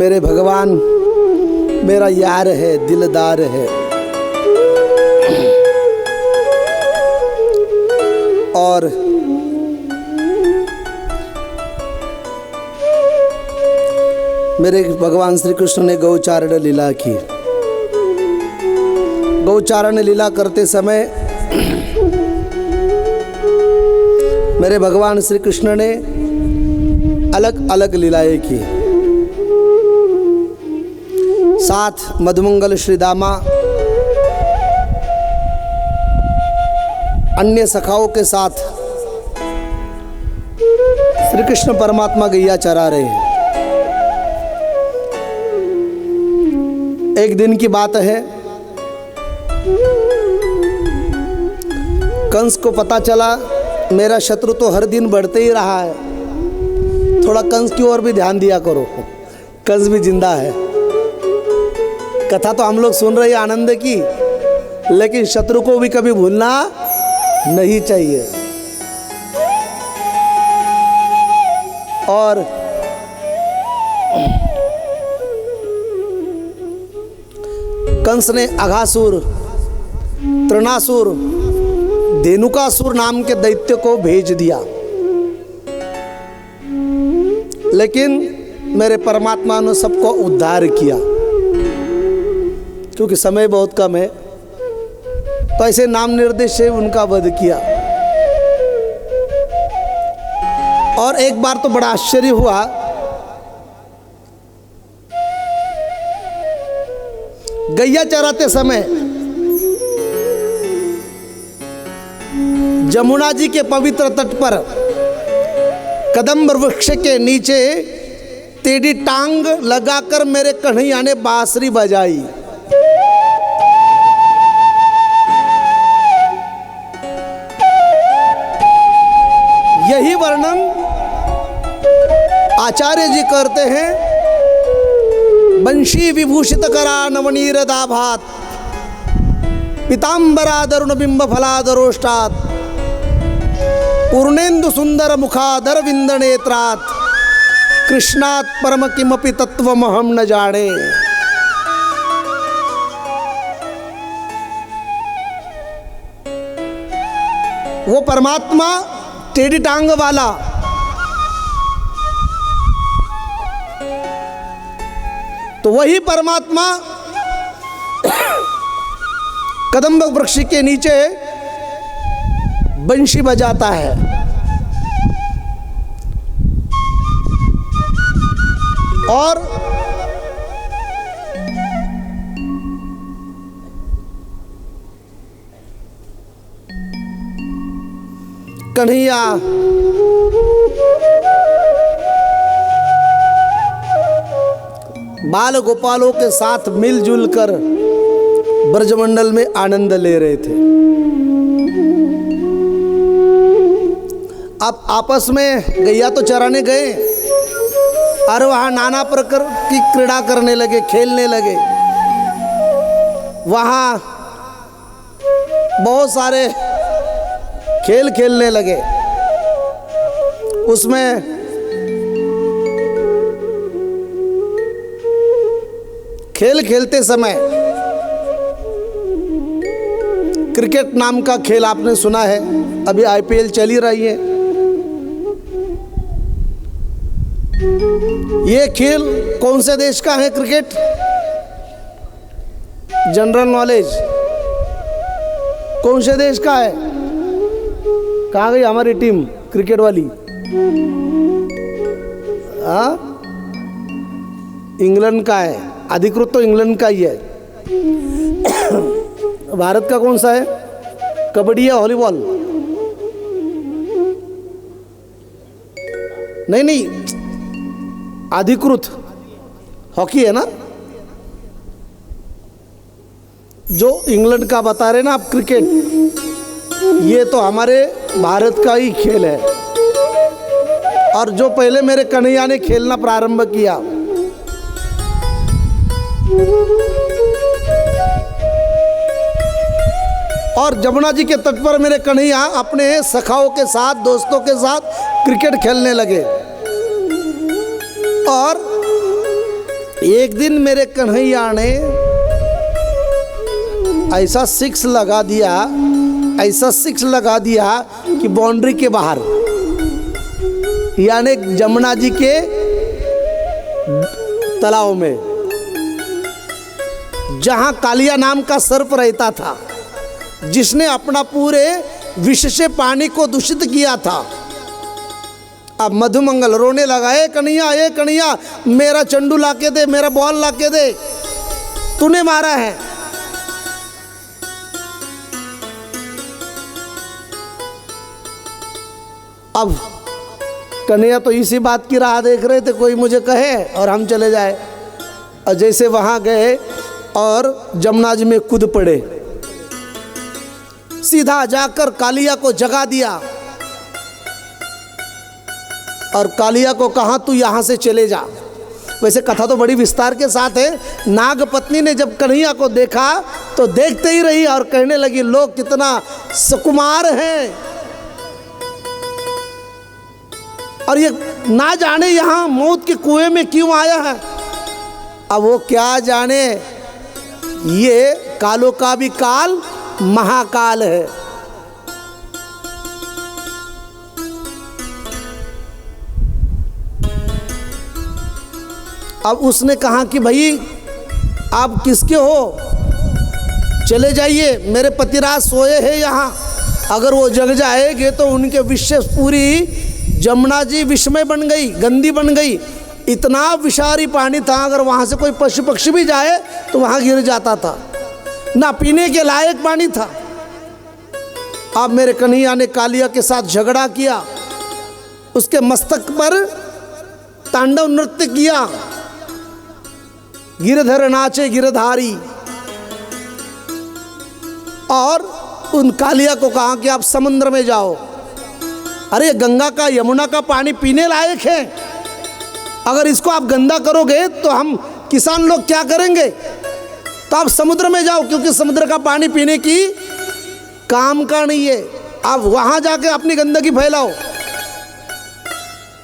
मेरे भगवान मेरा यार है, दिलदार है। और मेरे भगवान श्री कृष्ण ने गौचारण लीला की। गौचारण लीला करते समय मेरे भगवान श्री कृष्ण ने अलग अलग लीलाएं की। साथ मधुमंगल श्री दामा अन्य सखाओं के साथ श्री कृष्ण परमात्मा गैया चरा रहे हैं। एक दिन की बात है, कंस को पता चला मेरा शत्रु तो हर दिन बढ़ते ही रहा है, थोड़ा कंस की ओर भी ध्यान दिया करो, कंस भी जिंदा है। कथा तो हम लोग सुन रहे हैं आनंद की, लेकिन शत्रु को भी कभी भूलना नहीं चाहिए। और कंस ने अघासुर, तृणासुर, धेनुकासुर नाम के दैत्य को भेज दिया, लेकिन मेरे परमात्मा ने सबको उद्धार किया। क्योंकि समय बहुत कम है, तो ऐसे नाम निर्देश से उनका वध किया। और एक बार तो बड़ा आश्चर्य हुआ, गैया चराते समय जमुना जी के पवित्र तट पर कदम्ब वृक्ष के नीचे टेढ़ी टांग लगाकर मेरे कन्हैया ने बांसुरी बजाई। यही वर्णन आचार्य जी करते हैं, बंशी विभूषित करा नवनीरदाभात पीतांबरादरुण बिंब फलादरोष्टात् पूर्णेन्दु सुंदर मुखादर विंद नेत्रात् कृष्णात् परम किमपि तत्वमहं न जाने। वो परमात्मा टेढ़ी टांग वाला, तो वही परमात्मा कदम्ब वृक्ष के नीचे बंशी बजाता है। और कन्हैया बाल गोपालों के साथ मिलजुल कर ब्रजमंडल में आनंद ले रहे थे। अब आपस में गैया तो चराने गए और वहाँ नाना प्रकार की क्रीड़ा करने लगे, खेलने लगे। वहाँ बहुत सारे खेल खेलने लगे। उसमें खेल खेलते समय क्रिकेट नाम का खेल आपने सुना है, अभी आईपीएल चली रही है। ये खेल कौन से देश का है क्रिकेट? जनरल नॉलेज, कौन से देश का है? कहाँ गई हमारी टीम क्रिकेट वाली? हाँ, इंग्लैंड का है, अधिकृत तो इंग्लैंड का ही है। भारत का कौन सा है? कबड्डी या वॉलीबॉल? नहीं नहीं, अधिकृत हॉकी है ना। जो इंग्लैंड का बता रहे ना आप क्रिकेट, ये तो हमारे भारत का ही खेल है। और जो पहले मेरे कन्हैया ने खेलना प्रारंभ किया, और जमुना जी के तट पर मेरे कन्हैया अपने सखाओं के साथ, दोस्तों के साथ क्रिकेट खेलने लगे। और एक दिन मेरे कन्हैया ने ऐसा सिक्स लगा दिया, ऐसा सिक्स लगा दिया कि बाउंड्री के बाहर, यानी जमुना जी के तालाब में, जहां कालिया नाम का सर्प रहता था, जिसने अपना पूरे विष से पानी को दूषित किया था। अब मधुमंगल रोने लगा, ए कन्हैया मेरा चंडू लाके दे, मेरा बॉल लाके दे, तूने मारा है। अब कन्हैया तो इसी बात की राह देख रहे थे, कोई मुझे कहे और हम चले जाए। और जैसे वहां गए और जमुना जी में कूद पड़े, सीधा जाकर कालिया को जगा दिया और कालिया को कहा तू यहां से चले जा। वैसे कथा तो बड़ी विस्तार के साथ है। नाग पत्नी ने जब कन्हैया को देखा तो देखते ही रही और कहने लगी, लोग कितना सुकुमार हैं और ये ना जाने यहाँ मौत के कुएं में क्यों आया है। अब वो क्या जाने, ये कालों का भी काल महाकाल है। अब उसने कहा कि भाई आप किसके हो, चले जाइए, मेरे पतिराज सोए हैं यहाँ, अगर वो जग जाएंगे तो उनके विष पूरी जमुना जी विषमय बन गई, गंदी बन गई। इतना विषारी पानी था, अगर वहाँ से कोई पशु पक्षी भी जाए तो वहाँ गिर जाता था, ना पीने के लायक पानी था। अब मेरे कन्हैया ने कालिया के साथ झगड़ा किया, उसके मस्तक पर तांडव नृत्य किया, गिरधर नाचे गिरधारी, और उन कालिया को कहा कि आप समुद्र में जाओ। अरे गंगा का यमुना का पानी पीने लायक है, अगर इसको आप गंदा करोगे तो हम किसान लोग क्या करेंगे, तो आप समुद्र में जाओ, क्योंकि समुद्र का पानी पीने की काम का नहीं है, आप वहां जाके अपनी गंदगी फैलाओ।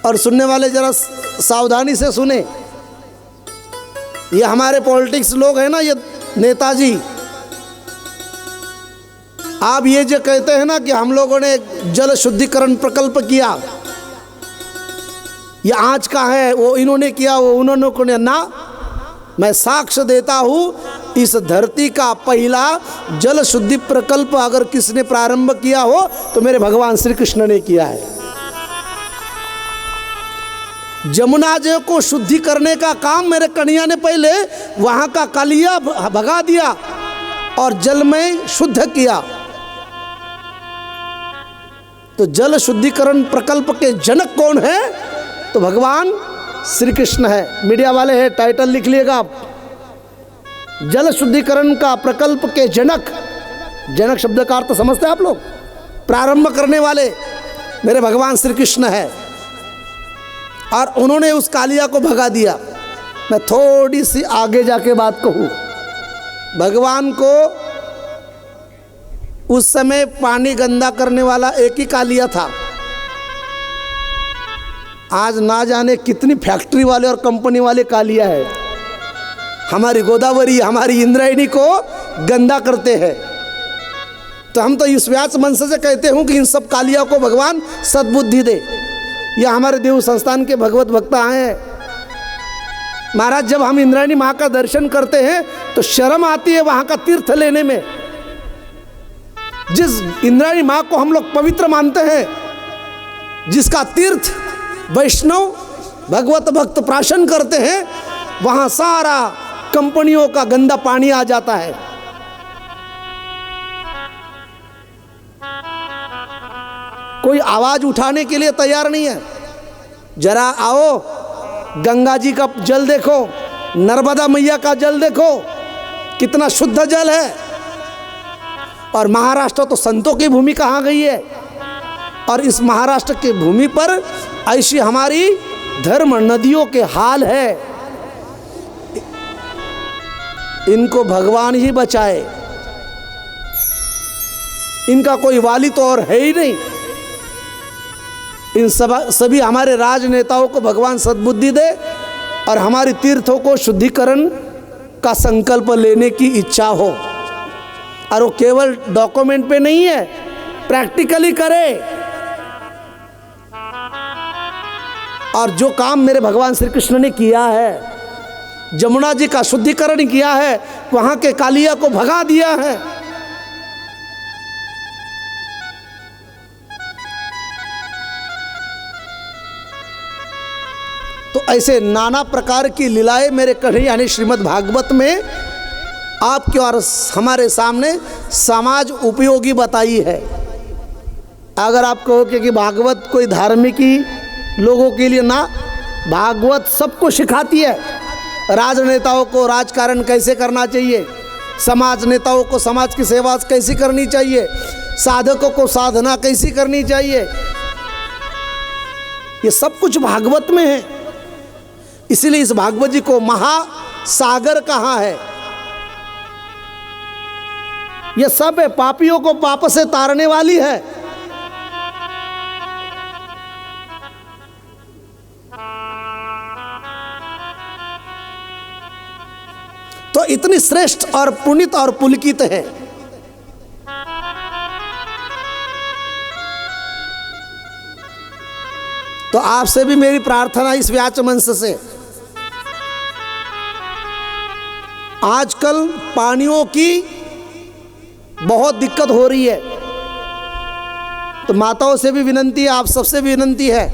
और सुनने वाले जरा सावधानी से सुने, ये हमारे पॉलिटिक्स लोग हैं ना, ये नेताजी, आप ये जो कहते हैं ना कि हम लोगों ने जल शुद्धिकरण प्रकल्प किया, ये आज का है, वो इन्होंने किया, वो उन्होंने को ना, मैं साक्ष्य देता हूँ, इस धरती का पहला जल शुद्धि प्रकल्प अगर किसने प्रारंभ किया हो तो मेरे भगवान श्री कृष्ण ने किया है। जमुना जी को शुद्धि करने का काम मेरे कन्हैया ने पहले वहाँ का कालिया भगा दिया और जल में शुद्ध किया। तो जल शुद्धिकरण प्रकल्प के जनक कौन है, तो भगवान श्री कृष्ण है। मीडिया वाले हैं, टाइटल लिख लिएगा आप, जल शुद्धिकरण का प्रकल्प के जनक, जनक शब्द का अर्थ समझते हैं आप लोग, प्रारंभ करने वाले मेरे भगवान श्री कृष्ण है। और उन्होंने उस कालिया को भगा दिया। मैं थोड़ी सी आगे जाके बात कहूँ, भगवान को उस समय पानी गंदा करने वाला एक ही कालिया था। आज ना जाने कितनी फैक्ट्री वाले और कंपनी वाले कालिया है, हमारी गोदावरी, हमारी इंद्रायणी को गंदा करते हैं। तो हम तो इस व्यास मंच से कहते हूँ कि इन सब कालिया को भगवान सद्बुद्धि दे। यह हमारे देव संस्थान के भगवत भक्त आए हैं महाराज, जब हम इंद्रायणी माँ का दर्शन करते हैं तो शर्म आती है वहाँ का तीर्थ लेने में। जिस इंद्रायणी माँ को हम लोग पवित्र मानते हैं, जिसका तीर्थ वैष्णव भगवत भक्त प्राशन करते हैं, वहाँ सारा कंपनियों का गंदा पानी आ जाता है। कोई आवाज उठाने के लिए तैयार नहीं है। जरा आओ, गंगा जी का जल देखो, नर्मदा मैया का जल देखो, कितना शुद्ध जल है। और महाराष्ट्र तो संतों की भूमि कहाँ गई है, और इस महाराष्ट्र की भूमि पर ऐसी हमारी धर्म नदियों के हाल है। इनको भगवान ही बचाए, इनका कोई वाली तो और है ही नहीं। इन सभी हमारे राजनेताओं को भगवान सद्बुद्धि दे और हमारे तीर्थों को शुद्धिकरण का संकल्प लेने की इच्छा हो, और वो केवल डॉक्यूमेंट पे नहीं है, प्रैक्टिकली करे। और जो काम मेरे भगवान श्री कृष्ण ने किया है, जमुना जी का शुद्धिकरण किया है, वहां के कालिया को भगा दिया है। तो ऐसे नाना प्रकार की लीलाएं मेरे कन्हैया यानी श्रीमद् भागवत में आपके और हमारे सामने समाज उपयोगी बताई है। अगर आप कहो कि भागवत कोई धार्मिकी लोगों के लिए ना, भागवत सबको सिखाती है। राजनेताओं को राजकारण कैसे करना चाहिए, समाज नेताओं को समाज की सेवा कैसी करनी चाहिए, साधकों को साधना कैसी करनी चाहिए, ये सब कुछ भागवत में है। इसीलिए इस भागवत जी को महासागर कहा है। ये सब है, पापियों को पाप से तारने वाली है। तो इतनी श्रेष्ठ और पुनीत और पुलकित है। तो आपसे भी मेरी प्रार्थना इस व्याच मंच से, आजकल पानियों की बहुत दिक्कत हो रही है, तो माताओं से भी विनंती है, आप सबसे भी विनंती है।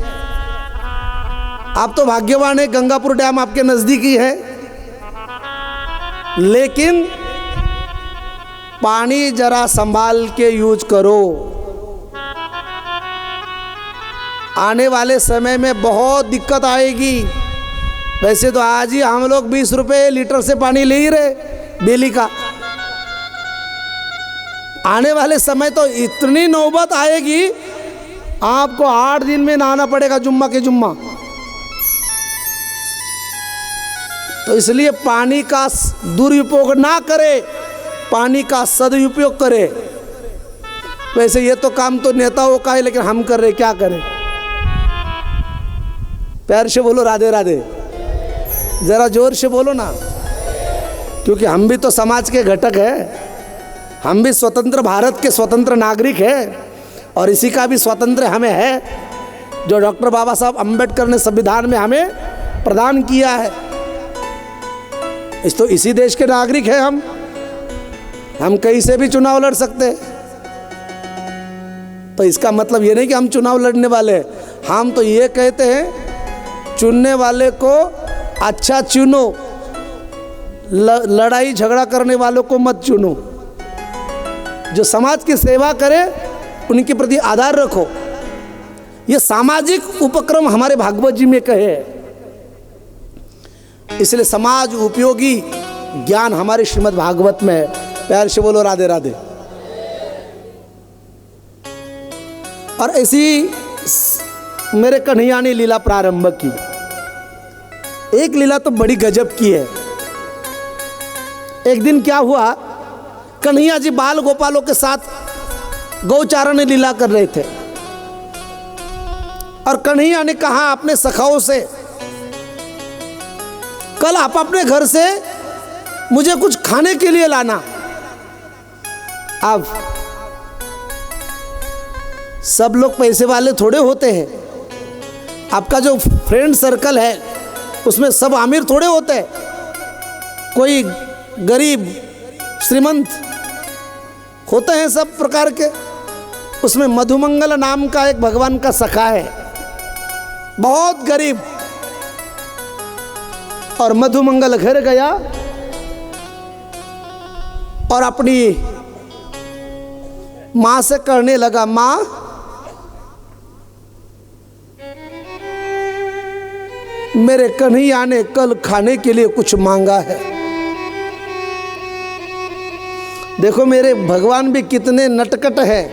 आप तो भाग्यवान है, गंगापुर डैम आपके नज़दीकी है, लेकिन पानी जरा संभाल के यूज करो। आने वाले समय में बहुत दिक्कत आएगी। वैसे तो आज ही हम लोग 20 रुपये लीटर से पानी ले ही रहे डेली का। आने वाले समय तो इतनी नौबत आएगी, आपको 8 दिन में नहाना पड़ेगा, जुम्मा के जुम्मा। तो इसलिए पानी का दुरुपयोग ना करे, पानी का सदुपयोग करे। वैसे ये तो काम तो नेताओं का है, लेकिन हम कर रहे, क्या करें। प्यार से बोलो राधे राधे, जरा जोर से बोलो ना, क्योंकि हम भी तो समाज के घटक हैं। हम भी स्वतंत्र भारत के स्वतंत्र नागरिक हैं, और इसी का भी स्वतंत्र हमें है, जो डॉक्टर बाबा साहब अम्बेडकर ने संविधान में हमें प्रदान किया है। तो इसी देश के नागरिक हैं हम कहीं से भी चुनाव लड़ सकते हैं। तो इसका मतलब ये नहीं कि हम चुनाव लड़ने वाले हैं, हम तो ये कहते हैं चुनने वाले को अच्छा चुनो, लड़ाई झगड़ा करने वालों को मत चुनो। जो समाज की सेवा करे उनके प्रति आदर रखो। ये सामाजिक उपक्रम हमारे भागवत जी में कहे हैं। इसलिए समाज उपयोगी ज्ञान हमारे श्रीमद् भागवत में है। प्यार से बोलो राधे राधे। और ऐसी मेरे कन्हैया ने लीला प्रारंभ की। एक लीला तो बड़ी गजब की है। एक दिन क्या हुआ, कन्हैया जी बाल गोपालों के साथ गौचारण लीला कर रहे थे, और कन्हैया ने कहा अपने सखाओं से, कल आप अपने घर से मुझे कुछ खाने के लिए लाना। अब सब लोग पैसे वाले थोड़े होते हैं, आपका जो फ्रेंड सर्कल है उसमें सब अमीर थोड़े होते हैं, कोई गरीब श्रीमंत होते हैं सब प्रकार के। उसमें मधुमंगल नाम का एक भगवान का सखा है, बहुत गरीब, और मधुमंगल घर गया और अपनी माँ से कहने लगा, माँ मेरे कन्हैया ने कल खाने के लिए कुछ मांगा है। देखो मेरे भगवान भी कितने नटखट हैं।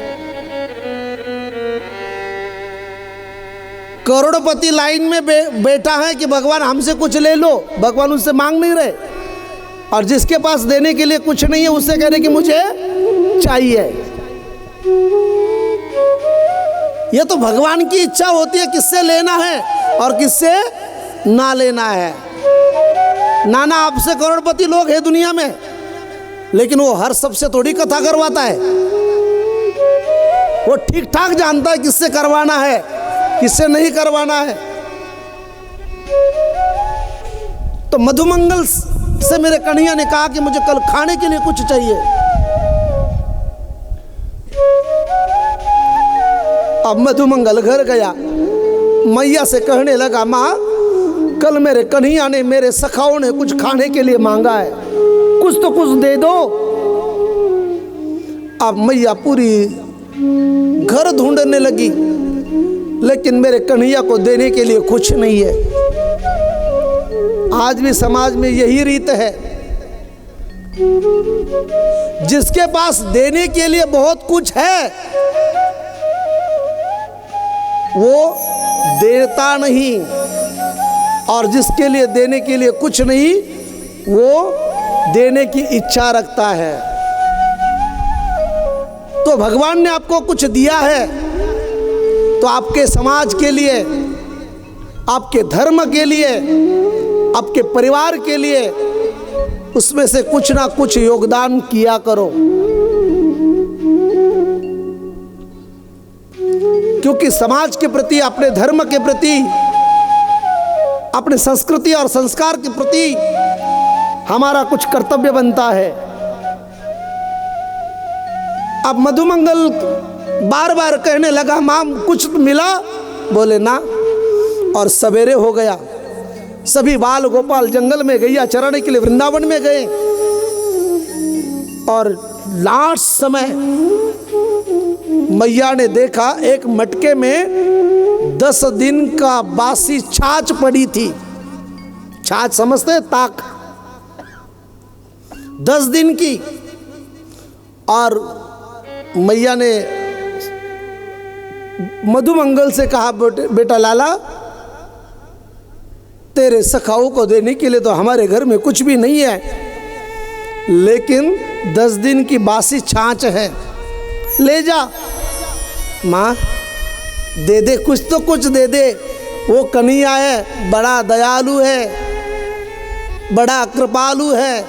करोड़पति लाइन में बैठा है कि भगवान हमसे कुछ ले लो, भगवान उससे मांग नहीं रहे, और जिसके पास देने के लिए कुछ नहीं है उससे कह रहे कि मुझे चाहिए। ये तो भगवान की इच्छा होती है किससे लेना है और किससे ना लेना है। नाना आपसे करोड़पति लोग हैं दुनिया में, लेकिन वो हर सबसे थोड़ी कथा करवाता है। वो ठीक ठाक जानता है किससे करवाना है, किससे नहीं करवाना है। तो मधुमंगल से मेरे कन्हैया ने कहा कि मुझे कल खाने के लिए कुछ चाहिए। अब मधुमंगल घर गया, मैया से कहने लगा, माँ कल मेरे कन्हैया ने, मेरे सखाओं ने कुछ खाने के लिए मांगा है, कुछ तो कुछ दे दो। अब मैया पूरी घर ढूंढने लगी, लेकिन मेरे कन्हैया को देने के लिए कुछ नहीं है। आज भी समाज में यही रीत है, जिसके पास देने के लिए बहुत कुछ है वो देता नहीं, और जिसके लिए देने के लिए कुछ नहीं वो देने की इच्छा रखता है। तो भगवान ने आपको कुछ दिया है तो आपके समाज के लिए, आपके धर्म के लिए, आपके परिवार के लिए उसमें से कुछ ना कुछ योगदान किया करो। क्योंकि समाज के प्रति, अपने धर्म के प्रति, अपने संस्कृति और संस्कार के प्रति हमारा कुछ कर्तव्य बनता है। अब मधुमंगल बार बार कहने लगा, मां कुछ मिला? बोले ना। और सवेरे हो गया, सभी बाल गोपाल जंगल में गैया चराने के लिए वृंदावन में गए, और लास्ट समय मैया ने देखा एक मटके में 10 दिन का बासी छाछ पड़ी थी। छाछ समझते हैं? ताक, 10 दिन की। और मैया ने मधुमंगल से कहा, बेटा लाला, तेरे सखाओं को देने के लिए तो हमारे घर में कुछ भी नहीं है, लेकिन 10 दिन की बासी छाछ है, ले जा। माँ दे दे, कुछ तो कुछ दे दे। वो कन्हैया है, बड़ा दयालु है, बड़ा कृपालु है।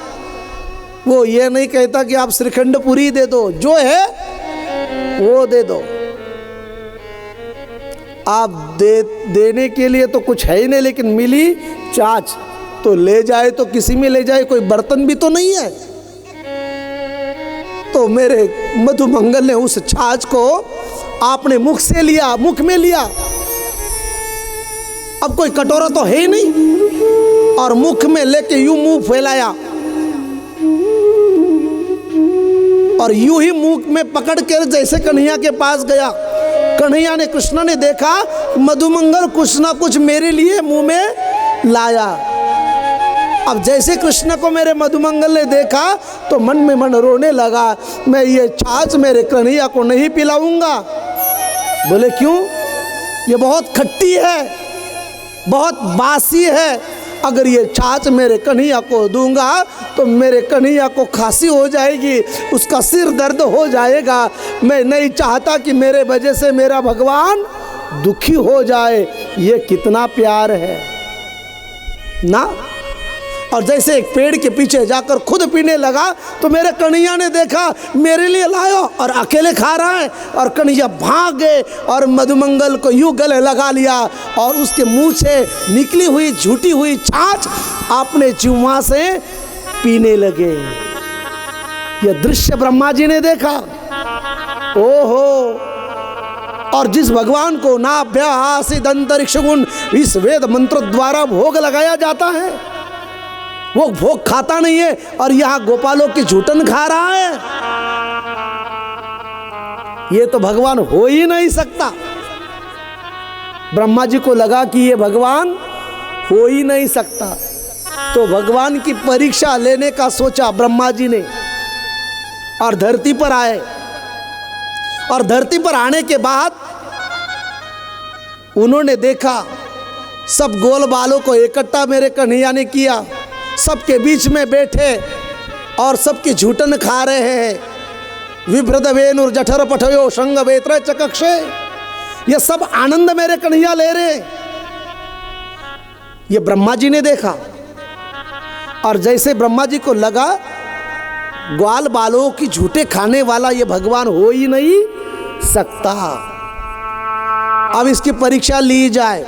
वो ये नहीं कहता कि आप श्रीखंड पूरी दे दो, जो है वो दे दो। आप देने के लिए तो कुछ है ही नहीं, लेकिन मिली छाछ तो ले जाए, तो किसी में ले जाए, कोई बर्तन भी तो नहीं है। तो मेरे मधुमंगल ने उस छाछ को आपने मुख से लिया, मुख में लिया। अब कोई कटोरा तो है ही नहीं, और मुख में लेके यूं मुंह फैलाया, और यूं ही मुंह में पकड़ कर जैसे कन्हैया के पास गया। कन्हैया ने, कृष्ण ने देखा मधुमंगल कुछ ना कुछ मेरे लिए मुंह में लाया। अब जैसे कृष्ण को मेरे मधुमंगल ने देखा तो मन में मन रोने लगा, मैं ये छाछ मेरे कन्हैया को नहीं पिलाऊंगा। बोले क्यों? ये बहुत खट्टी है, बहुत बासी है, अगर ये छाछ मेरे कन्हैया को दूंगा तो मेरे कन्हैया को खांसी हो जाएगी, उसका सिर दर्द हो जाएगा। मैं नहीं चाहता कि मेरे वजह से मेरा भगवान दुखी हो जाए। ये कितना प्यार है ना। और जैसे एक पेड़ के पीछे जाकर खुद पीने लगा तो मेरे कन्हैया ने देखा मेरे लिए लाया और अकेले खा रहा है, और कन्हैया भाग गए और मधुमंगल को यूं गले लगा लिया, और उसके मुंह से निकली हुई झूठी हुई छाछ अपने चुम्मा से पीने लगे। यह दृश्य ब्रह्मा जी ने देखा। ओहो! और जिस भगवान को नाभ्यासित अंतरिक्ष गुण इस वेद मंत्र द्वारा भोग लगाया जाता है, वो भोग खाता नहीं है, और यहां गोपालों की झूठन खा रहा है। ये तो भगवान हो ही नहीं सकता। ब्रह्मा जी को लगा कि ये भगवान हो ही नहीं सकता, तो भगवान की परीक्षा लेने का सोचा ब्रह्मा जी ने, और धरती पर आए। और धरती पर आने के बाद उन्होंने देखा सब गोल बालों को इकट्ठा मेरे कन्हैया ने किया, सबके बीच में बैठे और सबकी झूठन खा रहे हैं। विभ्रद वेणुर जठर पठयो शंग वेत्र चकक्षे, ये सब आनंद मेरे कन्हैया ले रहे। ये ब्रह्मा जी ने देखा। और जैसे ब्रह्मा जी को लगा ग्वाल बालों की झूठे खाने वाला ये भगवान हो ही नहीं सकता, अब इसकी परीक्षा ली जाए।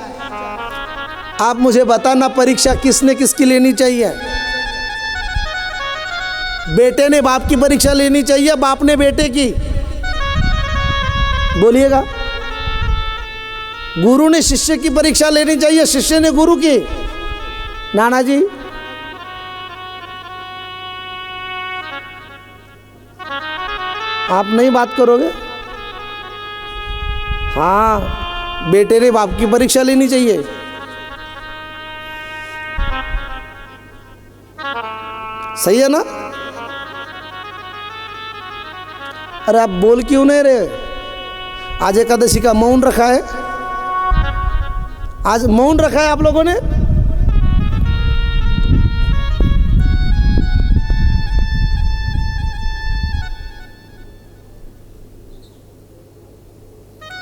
आप मुझे बताना, परीक्षा किसने किसकी लेनी चाहिए? बेटे ने बाप की परीक्षा लेनी चाहिए, बाप ने बेटे की? बोलिएगा। गुरु ने शिष्य की परीक्षा लेनी चाहिए, शिष्य ने गुरु की? नाना जी, आप नहीं बात करोगे? हाँ, बेटे ने बाप की परीक्षा लेनी चाहिए। सही है ना? अरे आप बोल क्यों नहीं रहे? आज एकादशी का मौन रखा है, आज मौन रखा है आप लोगों ने।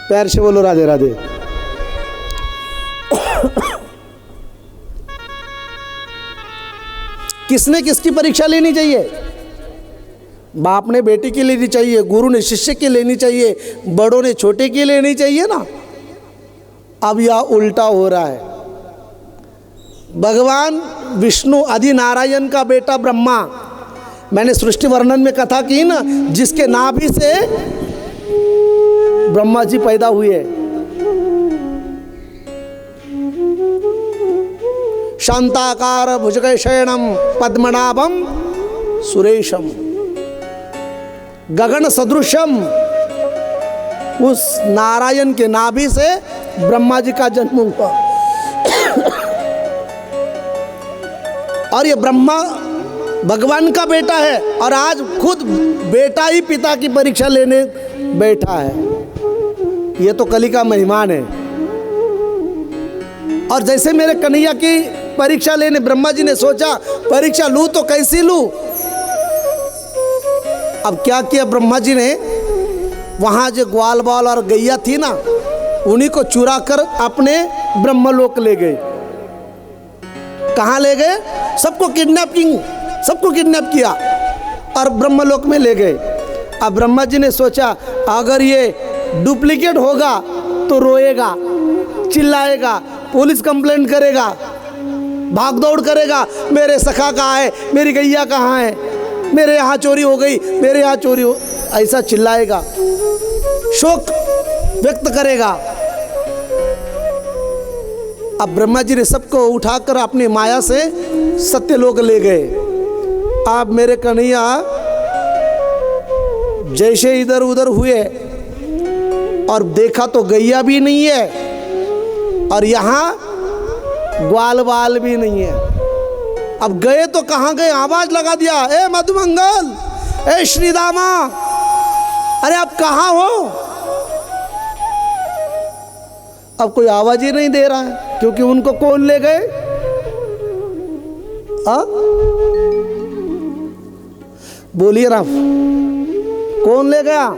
प्यार से बोलो राधे राधे। किसने किसकी परीक्षा लेनी चाहिए? बाप ने बेटे की लेनी चाहिए, गुरु ने शिष्य की लेनी चाहिए, बड़ों ने छोटे की लेनी चाहिए ना। अब यह उल्टा हो रहा है। भगवान विष्णु आदि नारायण का बेटा ब्रह्मा, मैंने सृष्टि वर्णन में कथा की ना, जिसके नाभि से ब्रह्मा जी पैदा हुए। शांताकार भुजगशयनम पद्मनाभम सुरेशम गगन सदृशम, उस नारायण के नाभि से ब्रह्मा जी का जन्म हुआ। और ये ब्रह्मा भगवान का बेटा है, और आज खुद बेटा ही पिता की परीक्षा लेने बैठा है। ये तो कली का मेहमान है। और जैसे मेरे कन्हैया की परीक्षा लेने ब्रह्मा जी ने सोचा, परीक्षा लूं तो कैसी लूं? अब क्या किया ब्रह्मा जी ने, वहां जो ग्वाल बाल और गैया थी ना, उन्हीं को चुरा कर अपने ब्रह्मलोक ले गए। कहाँ ले गए? सबको किडनैप किया और ब्रह्मलोक में ले गए। अब ब्रह्मा जी ने सोचा, अगर ये डुप्लीकेट होगा तो रोएगा, चिल्लाएगा, पुलिस कंप्लेंट करेगा, भाग दौड़ करेगा, मेरे सखा कहाँ है, मेरी गैया कहाँ है, मेरे यहाँ चोरी हो गई, मेरे यहाँ चोरी हो, ऐसा चिल्लाएगा, शोक व्यक्त करेगा। अब ब्रह्मा जी ने सबको उठाकर अपनी माया से सत्यलोक ले गए। अब मेरे कन्हैया जैसे इधर उधर हुए और देखा तो गैया भी नहीं है और यहाँ ग्वाल बाल भी नहीं है। अब गए तो कहाँ गए? आवाज लगा दिया, ए मधुमंगल, ए श्रीदामा, अरे आप कहाँ हो? अब कोई आवाज ही नहीं दे रहा है, क्योंकि उनको कौन ले गए? बोलिए ना, कौन ले गया?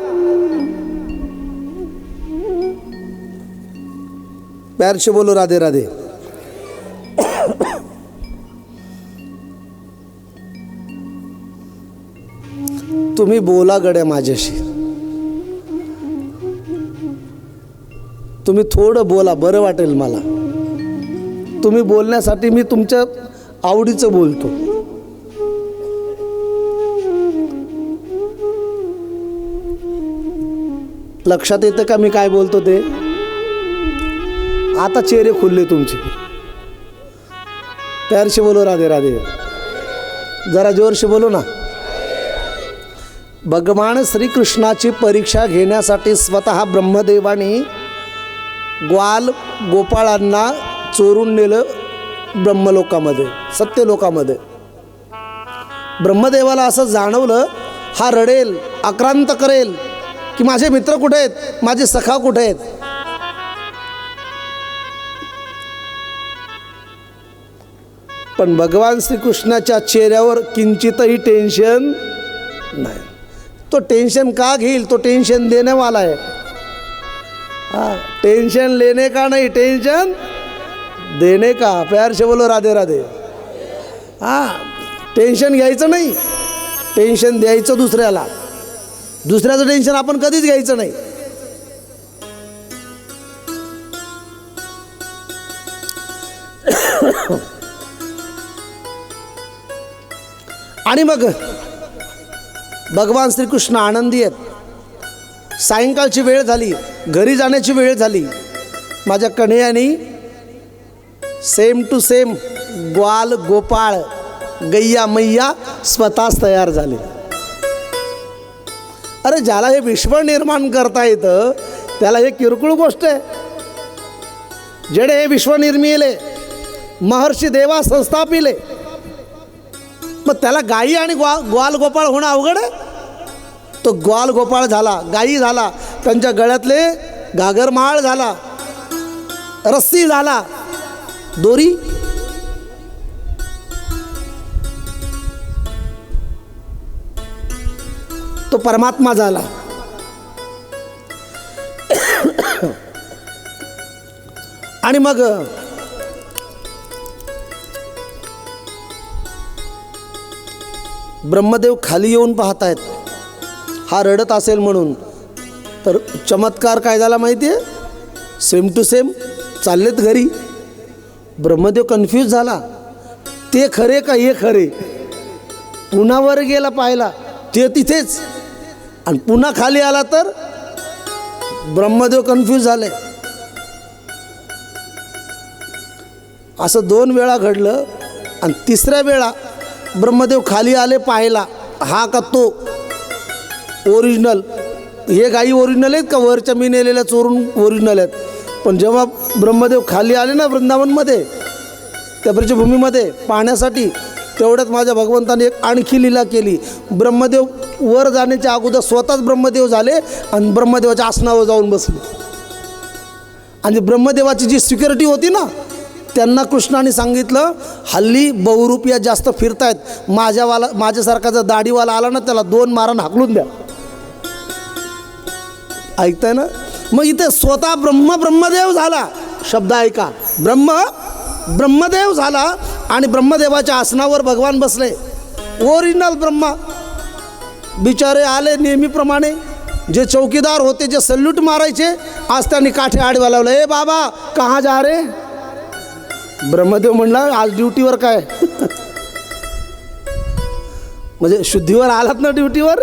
प्यार से बोलो राधे राधे। तुम्ही बोला गड्या माझ्याशी, तुम्ही थोडं बोला, बरं वाटेल मला। तुम्ही बोलण्यासाठी मी तुमच्या आवडीचं बोलतो। लक्षात येतं का मी काय बोलतो ते? आता चेहरे खुलले तुमचे। प्यार से बोलो राधे राधे, जरा जोर से बोलो ना। भगवान श्री कृष्णाची परीक्षा घेण्यासाठी स्वतः ब्रह्मदेवानी ग्वाल गोपाळांना चोरून नेलं ब्रह्मलोकामध्ये, सत्यलोकामध्ये। ब्रह्मदेवाला असं जाणवलं, हा रडेल, आक्रांत करेल की माझे मित्र कुठे आहेत, माझे सखा कुठे आहेत। पण भगवान श्रीकृष्णाच्या चेहऱ्यावर किंचितही टेन्शन नाही। तो टेंशन का घेईल? तो टेंशन देने वाला है। हाँ, टेंशन लेने का नहीं, टेंशन देने का। प्यार से बोलो राधे राधे। हाँ, टेन्शन घ्यायचं नाही, टेन्शन द्यायचं दुसऱ्याला. दुसऱ्याचं टेन्शन आपण कधीच घ्यायचं नाही. आणि मग भगवान श्रीकृष्ण आनंदी आहेत. सायंकाळची वेळ झाली, घरी जाण्याची वेळ झाली. माझ्या कन्हैयाने सेम टू सेम ग्वाल गोपाळ गैया मैया स्वतःच तयार झाले. अरे ज्याला हे विश्व निर्माण करता येतं त्याला हे किरकोळ गोष्ट आहे. जेडे हे विश्व निर्मिले महर्षी देवा संस्थापिले, मग त्याला गायी आणि ग्वाल गोपाळ होणं अवघड आहे. तो ग्वाल गोपाळ झाला, गायी झाला, त्यांच्या गळ्यातले घागरमाळ झाला, रस्सी झाला, दोरी. तो परमात्मा झाला. आणि मग ब्रह्मदेव खाली येऊन पाहतायत हा रडत असेल म्हणून. तर चमत्कार काय झाला माहिती आहे? सेम टू सेम चाललेत घरी. ब्रह्मदेव कन्फ्यूज झाला, ते खरे का हे खरे. पुन्हा वर गेला पाहिला, ते तिथेच, आणि पुन्हा खाली आला तर ब्रह्मदेव कन्फ्यूज झाले. असं 2 वेळा घडलं. आणि तिसऱ्या वेळा ब्रह्मदेव खाली आले पाहायला, हा का तो ओरिजिनल. हे गाई ओरिजिनल आहेत का वरच्या मी नेलेल्या चोरून ओरिजिनल आहेत. पण जेव्हा ब्रह्मदेव खाली आले ना वृंदावनमध्ये, त्या ब्रजभूमीमध्ये पाहण्यासाठी, तेवढ्यात माझ्या भगवंताने एक आणखी लीला केली. ब्रह्मदेव वर जाण्याच्या अगोदर स्वतःच ब्रह्मदेव झाले आणि ब्रह्मदेवाच्या आसनावर जाऊन बसले. आणि ब्रह्मदेवाची जी सिक्युरिटी होती ना, त्यांना कृष्णाने सांगितलं, हल्ली बहुरूपिया जास्त फिरतायत, माझ्यासारखा जर दाढीवाला आला ना त्याला 2 मारण हाकलून द्या. ऐकताय ना? मग इथे स्वतः ब्रह्मदेव झाला. शब्द ऐका, ब्रह्मदेव झाला आणि ब्रह्मदेवाच्या आसनावर भगवान बसले. ओरिजिनल ब्रह्मा. बिचारे आले नेहमीप्रमाणे, जे चौकीदार होते, जे सल्यूट मारायचे, आज त्यांनी काठे आडवा लावले. ए बाबा कहाँ जा रे? ब्रह्मदेव म्हणला, आज ड्युटीवर काय? म्हणजे शुद्धीवर आलात ना ड्युटीवर?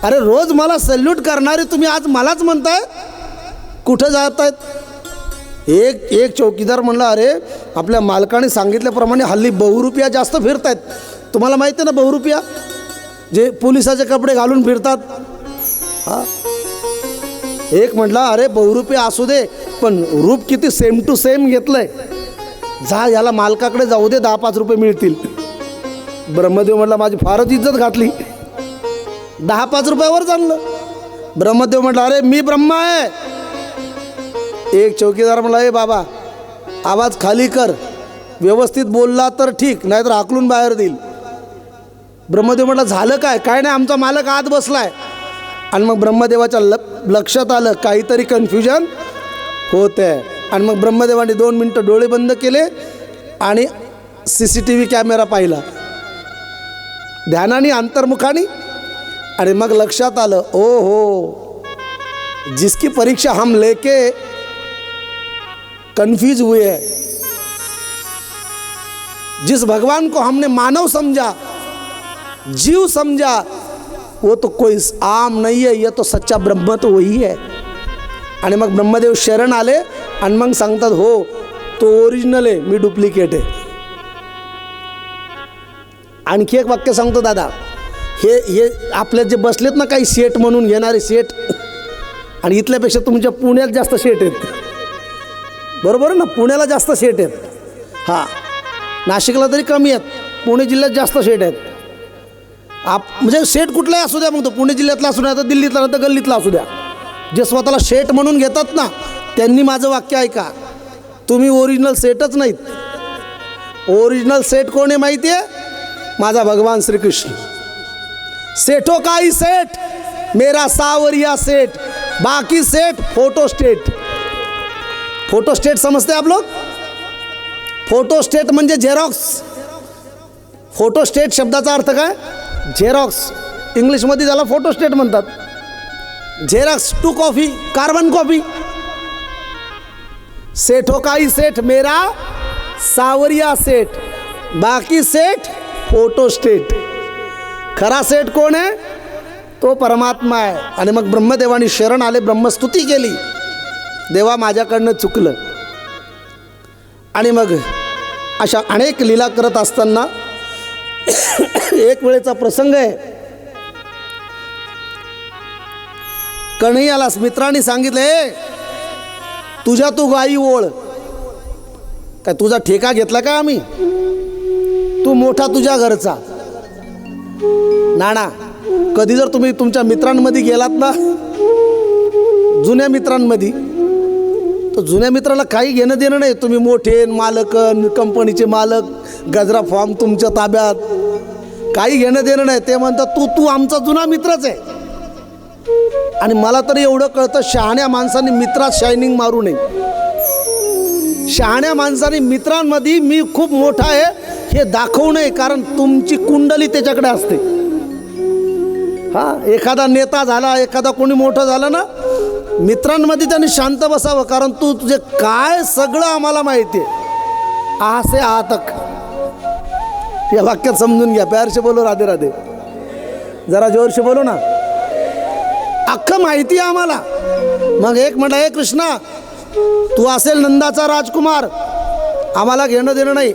अरे रोज मला सल्यूट करणारे तुम्ही आज मलाच म्हणताय कुठं जात आहेत? एक चौकीदार म्हणला, अरे आपल्या मालकाने सांगितल्याप्रमाणे हल्ली बहुरूपिया जास्त फिरत आहेत. तुम्हाला माहिती आहे ना बहुरूपिया, जे पोलिसाचे कपडे घालून फिरतात. हां, एक म्हटला, अरे बहुरूपिया असू दे, पण रूप किती सेम टू सेम घेतलंय. जा याला मालकाकडे जाऊ दे, 10-5 रुपये मिळतील. ब्रह्मदेव म्हटला, माझी फारच इज्जत घातली, 10-5 रुपयावर चाललं. ब्रह्मदेव म्हटला, अरे मी ब्रह्मा आहे. एक चौकीदार म्हणला, ए बाबा आवाज खाली कर, व्यवस्थित बोलला तर ठीक, नाहीतर हाकलून बाहेर देईल. ब्रह्मदेव म्हटला, झालं काय? काय नाही, आमचा मालक आत बसलाय. आणि मग ब्रह्मदेवाच्या लक्षात आलं काहीतरी कन्फ्युजन होत आहे. आणि मग ब्रह्मदेवाने 2 मिनटं डोळे बंद केले आणि CCTV कॅमेरा पाहिला ध्यानाने, अंतर्मुखाने. आणि मग लक्षात आलं, ओ हो, जिसकी परीक्षा हम लेके कन्फ्यूज हुए हैं, जिस भगवान को हमने मानव समझा, जीव समझा, वो तो कोई आम नहीं है, ये तो सच्चा ब्रह्म तो वही है. आणि मग ब्रह्मदेव शरण आले आणि मग सांगतात, हो तो ओरिजिनल आहे, मी डुप्लिकेट आहे. आणखी एक वाक्य सांगतो दादा, हे आपल्या जे बसलेत ना काही शेठ म्हणून घेणारे शेठ, आणि इथल्यापेक्षा तुमच्या पुण्यात जास्त शेठ आहेत, बरोबर आहे ना? पुण्याला जास्त शेठ आहेत. हां, नाशिकला तरी कमी आहेत, पुणे जिल्ह्यात जास्त शेठ आहेत. म्हणजे शेठ कुठलाही असू द्या, मग तो पुणे जिल्ह्यातला असू द्या, तर दिल्लीतला, तर गल्लीतला असू द्या, जे स्वतःला शेठ म्हणून घेतात ना, त्यांनी माझं वाक्य ऐका, तुम्ही ओरिजिनल सेटच नाहीत. ओरिजिनल सेट कोण आहे माहिती आहे? माझा भगवान श्रीकृष्ण. सेठों का ही सेठ, मेरा सावरिया सेठ, बाकी सेठ फोटो स्टेट. फोटो स्टेट समजते आप लोग? फोटो स्टेट म्हणजे झेरॉक्स. फोटोस्टेट शब्दाचा अर्थ काय? झेरॉक्स. इंग्लिशमध्ये त्याला फोटोस्टेट म्हणतात. Xerox 2 copy, carbon copy. सेठो काई सेठ मेरा सावरिया सेठ, बाकी सेठ फोटोस्टेट. खरा सेठ कोण आहे? तो परमात्मा आहे. आणि मग ब्रह्मदेवानी शरण आले, ब्रह्मस्तुती केली, देवा माझ्याकडनं चुकलं. आणि मग अशा अनेक लीला करत असताना एक वेळेचा प्रसंग आहे. कन्हैयाला मित्रांनी सांगितले, तुझ्या तू गाई ओळ. काय तुझा ठेका घेतला का आम्ही? तू मोठा तुझ्या घरचा. नाना, कधी जर तुम्ही तुमच्या मित्रांमध्ये गेलात ना, जुन्या मित्रांमध्ये, तर जुन्या मित्राला काही घेणं देणं नाही. तुम्ही मोठे मालक, कंपनीचे मालक, गजरा फॉर्म तुमच्या ताब्यात, काही घेणं देणं नाही. ते म्हणतात तू आमचा जुना मित्रच आहे. आणि मला तरी एवढं कळतं, शहाण्या माणसांनी मित्रात शायनिंग मारू नये. शहाण्या माणसांनी मित्रांमध्ये मी खूप मोठा आहे हे दाखवू नये, कारण तुमची कुंडली त्याच्याकडे असते. हां, एखादा नेता झाला, एखादा कोणी मोठं झालं ना, मित्रांमध्ये त्यांनी शांत बसावं, कारण तुझे काय सगळं आम्हाला माहिती आहे, आ से आ तक. या वाक्यात समजून घ्या. प्यार से बोलो, राधे राधे. जरा जोर से बोलो ना. अख्खं माहिती आहे आम्हाला. मग एक म्हटलं, हे कृष्णा, तू असेल नंदाचा राजकुमार, आम्हाला घेणं देणं नाही.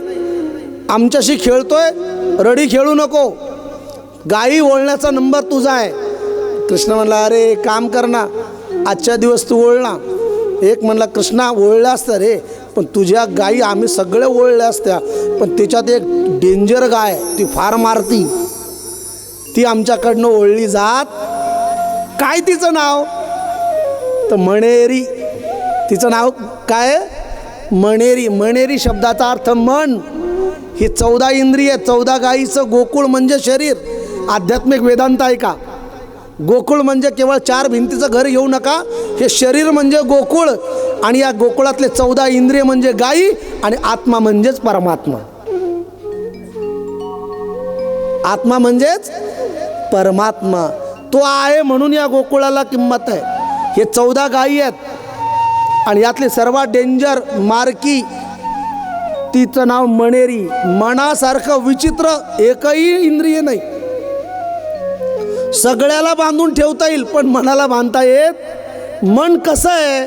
आमच्याशी खेळतोय, रडी खेळू नको. गाई ओळण्याचा नंबर तुझा आहे. कृष्ण म्हणला, अरे काम कर ना, आजच्या दिवस तू ओळ ना. एक म्हणला, कृष्णा ओळल्या असत्या रे, पण तुझ्या गाई आम्ही सगळे ओळल्या असत्या, पण त्याच्यात एक डेंजर गाय, ती फार मारती, ती आमच्याकडनं ओळली जात. काय तिचं नाव? तर मणेरी. तिचं नाव काय? मणेरी. मणेरी शब्दाचा अर्थ मन. ही 14 इंद्रिय, 14 गायीचं गोकुळ म्हणजे शरीर. आध्यात्मिक वेदांत आहे का? गोकुळ म्हणजे केवळ 4 भिंतीचं घर येऊ नका. हे शरीर म्हणजे गोकुळ, आणि या गोकुळातले 14 इंद्रिय म्हणजे गायी, आणि आत्मा म्हणजेच परमात्मा. आत्मा म्हणजेच परमात्मा. तो आहे म्हणून या गोकुळाला किंमत आहे. हे 14 गायी आहेत, आणि यातली सर्वात डेंजर मारकी, तिचं नाव मणेरी. मनासारखं विचित्र एकही इंद्रिय नाही. सगळ्याला बांधून ठेवता येईल, पण मनाला बांधता येत. मन कसं आहे?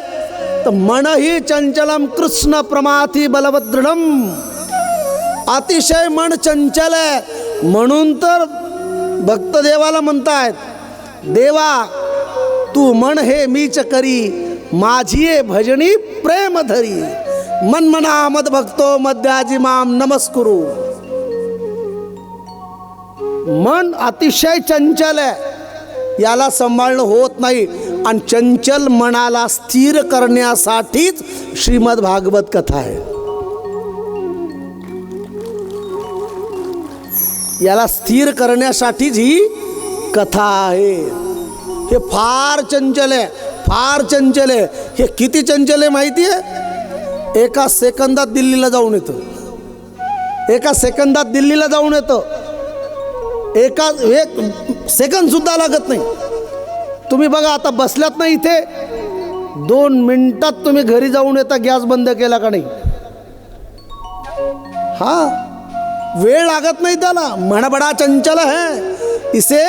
तर मन ही चंचलम कृष्ण प्रमाथी बलभद्रम. अतिशय मन चंचल आहे. म्हणून तर भक्त देवाला म्हणतायत, देवा तू मन हे मीच करी, माझी भजनी प्रेम धरी. मन मना मद भक्तो मध्याजी माम नमस्कुरू. मन अतिशय चंचल आहे, याला सांभाळणं होत नाही. आणि चंचल मनाला स्थिर करण्यासाठीच श्रीमद भागवत कथा आहे. याला स्थिर करण्यासाठीच ही कथा आहे. हे फार चंचल आहे, फार चंचल आहे. हे किती चंचल आहे माहिती आहे? एका सेकंदात दिल्लीला जाऊन येतं. एका सेकंदात दिल्लीला जाऊन येतं. एक सेकंद सुद्धा लागत नाही. तुम्ही बघा, आता बसल्यात ना इथे, 2 मिनिटात तुम्ही घरी जाऊन येता. गॅस बंद केला का नाही? हा, वेळ लागत नाही त्याला. मन बडा चंचल है, इसे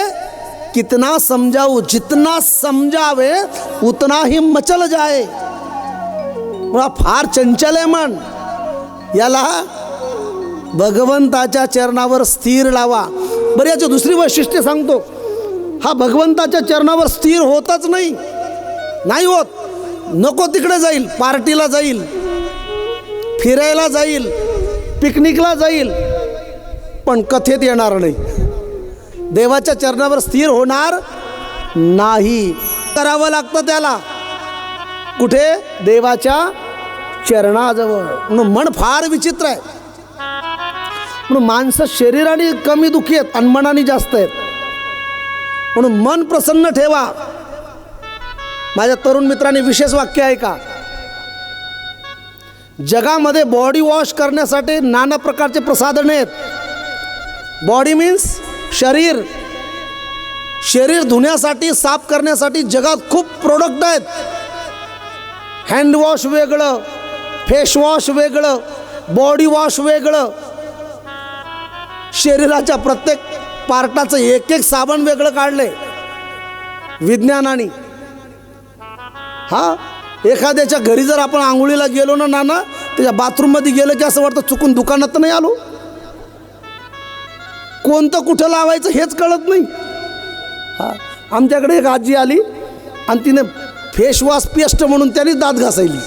कितना समझाऊ, जितना समझावे उतना ही मचल जाए. फार चंचल आहे मन. याला भगवंताच्या चरणावर स्थिर लावा. बरं, याची दुसरी वैशिष्ट्य सांगतो. हा भगवंताच्या चरणावर स्थिर होतच नाही होत. नको तिकडे जाईल, पार्टीला जाईल, फिरायला जाईल, पिकनिकला जाईल, पण कथेत येणार नाही. देवाच्या चरणावर स्थिर होणार नाही. करावं लागतं त्याला. कुठे? देवाच्या चरणाजवळ. म्हणून मन फार विचित्र आहे. म्हणून माणसं शरीराने कमी दुखी आहेत आणि मनाने जास्त आहेत. म्हणून मन प्रसन्न ठेवा. माझ्या तरुण मित्रांनी विशेष वाक्य आहे का? जगामध्ये बॉडी वॉश करण्यासाठी नाना प्रकारचे प्रसाधने आहेत. बॉडी मीन्स शरीर. शरीर धुण्यासाठी, साफ करण्यासाठी जगात खूप प्रोडक्ट आहेत. हँडवॉश वेगळं, फेसवॉश वेगळं, बॉडी वॉश वेगळं. शरीराच्या प्रत्येक पार्टाचं एक एक साबण वेगळं काढले विज्ञानाने. हा, एखाद्याच्या घरी जर आपण आंघोळीला गेलो ना नाना, त्याच्या बाथरूममध्ये गेलं की असं वाटतं चुकून दुकानात तर नाही आलो. कोणतं कुठं लावायचं हेच कळत नाही. हा, आमच्याकडे एक आजी आली आणि तिने फेसवॉश पेस्ट म्हणून त्याने दात घासायली.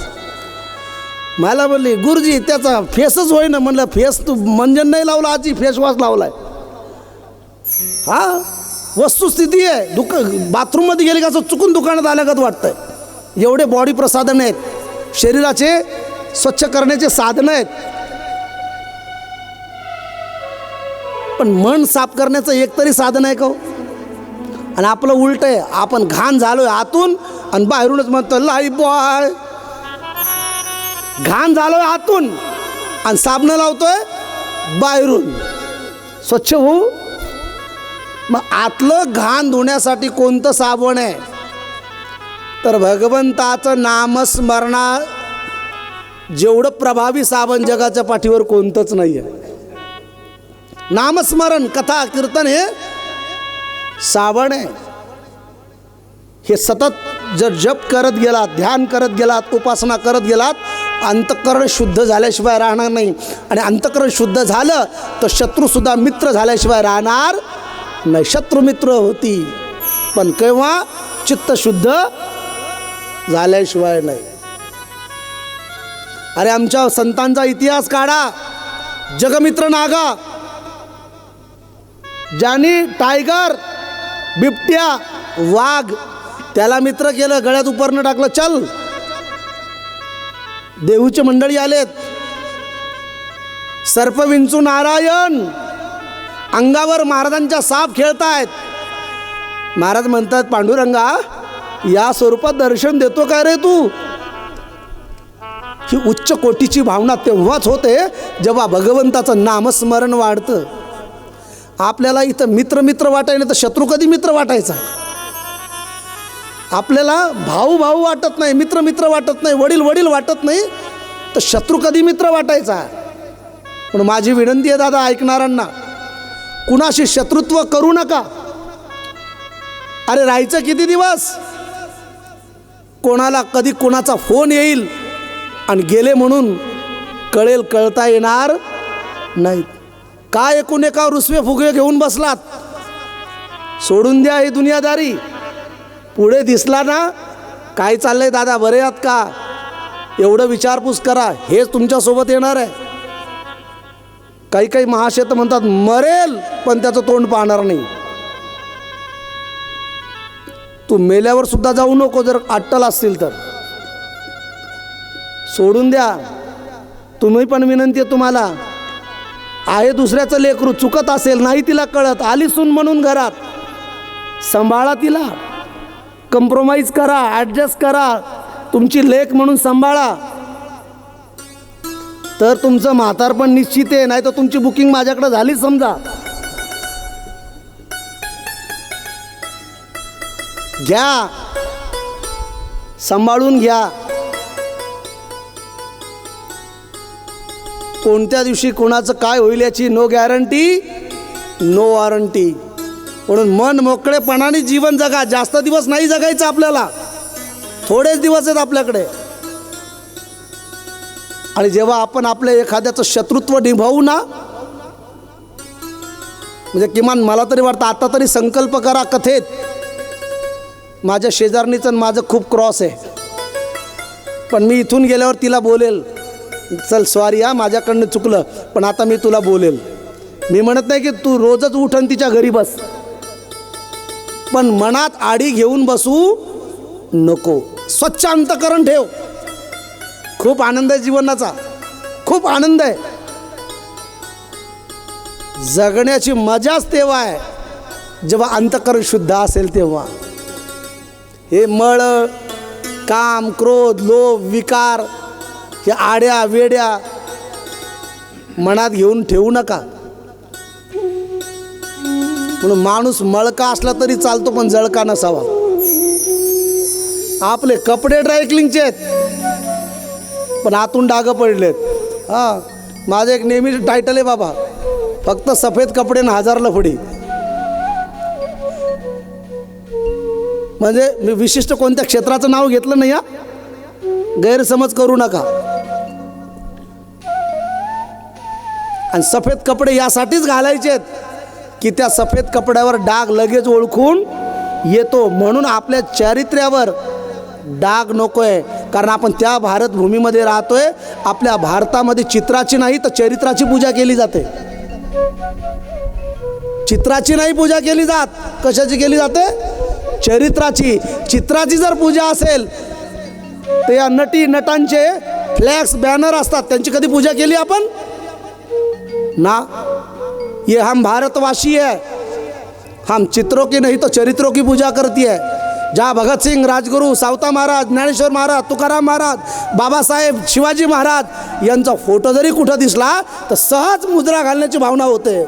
मला बोलली गुरुजी त्याचा फेसच होय ना. म्हणलं फेस तू मंजन नाही लावला आजी, फेसवॉश लावलाय. हा, वस्तुस्थिती आहे. बाथरूममध्ये गेले का असं चुकून दुकानात आल्यागत वाटतंय. एवढे बॉडी प्रसाधन आहेत, शरीराचे स्वच्छ करण्याचे साधनं आहेत. पण मन साफ करण्याचं एक तरी साधन आहे का हो? आणि आपलं उलट आहे. आपण घाण झालोय आतून आणि बाहेरूनच म्हणतो लाई बॉय. घाण झालोय आतून आणि साबण लावतोय बाहेरून. स्वच्छ होऊ. मग आतलं घाण धुण्यासाठी कोणतं साबण आहे? तर भगवंताचं नामस्मरणा जेवढं प्रभावी साबण जगाच्या पाठीवर कोणतंच नाही आहे. नामस्मरण, कथा, कीर्तन हे साबण आहे. हे सतत जर जप करत गेलात, ध्यान करत गेलात, उपासना करत गेलात, अंतःकरण शुद्ध झाल्याशिवाय राहणार नाही. आणि अंतःकरण शुद्ध झालं तर शत्रूसुद्धा मित्र झाल्याशिवाय राहणार नाही. शत्रू मित्र होती पण केव्हा? चित्त शुद्ध झाल्याशिवाय नाही. अरे आमच्या संतांचा इतिहास काढा. जगमित्र नागा, ज्यांनी टायगर, बिबट्या, वाघ त्याला मित्र केलं, गळ्यात उपरणं टाकलं, चल. देहूचे मंडळी आलेत, सर्प विंचू नारायण, अंगावर महाराजांच्या साप खेळतायत. महाराज म्हणतात पांडुरंगा या स्वरूपात दर्शन देतो काय रे तू? ही उच्च कोटीची भावना तेव्हाच होते जेव्हा भगवंताचं नामस्मरण वाढतं. आपल्याला इथं मित्र मित्र वाटाय नाही तर शत्रू कधी मित्र वाटायचा? आपल्याला भाऊ भाऊ वाटत नाही, मित्र मित्र वाटत नाही, वडील वडील वाटत नाही, तर शत्रू कधी मित्र वाटायचा? पण माझी विनंती आहे दादा ऐकणाऱ्यांना, कुणाशी शत्रुत्व करू नका. अरे राहायचं किती दिवस? कोणाला कधी कोणाचा फोन येईल आणि गेले म्हणून कळेल, कळता येणार नाही. काय एकूण एका रुसवे फुगे घेऊन बसलात? सोडून द्या ही दुनियादारी. पुढे दिसला ना काय चाललंय दादा, बरे आहात का, एवढं विचारपूस करा. हेच तुमच्यासोबत येणार आहे. काही काही महाशेत म्हणतात मरेल पण त्याचं तोंड पाहणार नाही. तू मेल्यावर सुद्धा जाऊ नको जर अट्टल असतील तर. सोडून द्या. तुम्ही पण विनंती आहे तुम्हाला, आहे दुसऱ्याचं लेकरू, चुकत असेल, नाही तिला कळत, आली सून म्हणून घरात, सांभाळा तिला, कम्प्रोमाइज करा, ॲडजस्ट करा, तुमची लेक म्हणून सांभाळा. तर तुमचं म्हातारपण निश्चित आहे. नाही तर तुमची बुकिंग माझ्याकडे झाली समजा. घ्या, सांभाळून घ्या. कोणत्या दिवशी कोणाचं काय होईल याची नो गॅरंटी, नो वॉरंटी. म्हणून मन मोकळेपणाने जीवन जगा. जास्त दिवस नाही जगायचं आपल्याला, थोडेच दिवस आहेत आपल्याकडे. आणि जेव्हा आपण आपल्या एखाद्याचं शत्रुत्व निभावू ना, म्हणजे किमान मला तरी वाटतं आता तरी संकल्प करा कथेत, माझ्या शेजारणीचं माझं खूप क्रॉस आहे, पण मी इथून गेल्यावर तिला बोलेल, चल सॉरी हा माझ्याकडनं चुकलं, पण आता मी तुला बोलेल. मी म्हणत नाही की तू रोजच उठन तिच्या घरी बस, पण मनात आडी घेऊन बसू नको. स्वच्छ अंतःकरण ठेव. खूप आनंद आहे जीवनाचा, खूप आनंद आहे. जगण्याची मजाच तेव्हा आहे जेव्हा अंतःकरण शुद्ध असेल तेव्हा. हे मळ, काम, क्रोध, लोभ, विकार, हे आड्या वेड्या मनात घेऊन ठेवू नका. म्हणून माणूस मळका असला तरी चालतो पण जळका नसावा. आपले कपडे ड्रायक्लिंगचे आहेत पण आतून डाग पडलेत. हां, माझं एक नेहमीचं टायटल आहे बाबा, फक्त सफेद कपडे न 1000 लफडी. म्हणजे मी विशिष्ट कोणत्या क्षेत्राचं नाव घेतलं नाही, गैरसमज करू नका. आणि सफेद कपडे यासाठीच घालायचे आहेत की त्या सफेद कपड्यावर डाग लगेच ओळखून येतो. म्हणून आपल्या चारित्र्यावर डाग नको आहे, कारण आपण त्या भारतभूमीमध्ये राहतोय. आपल्या भारतामध्ये चित्राची नाही तर चरित्राची पूजा केली जाते. चित्राची नाही पूजा केली जात, कशाची केली जाते? चरित्राची. चित्राची जर पूजा असेल तर या नटी नटांचे फ्लॅक्स बॅनर असतात, त्यांची कधी पूजा केली आपण ना? ये हम भारतवासी है, हम चित्रों की नहीं तो चरित्रों की पूजा करती है. जहाँ भगत सिंह, राजगुरू, सावता महाराज, ज्ञानेश्वर महाराज, तुकाराम महाराज, बाबासाहेब, शिवाजी महाराज यांचा फोटो जरी कुठं दिसला तर सहज मुद्रा घालण्याची भावना होते.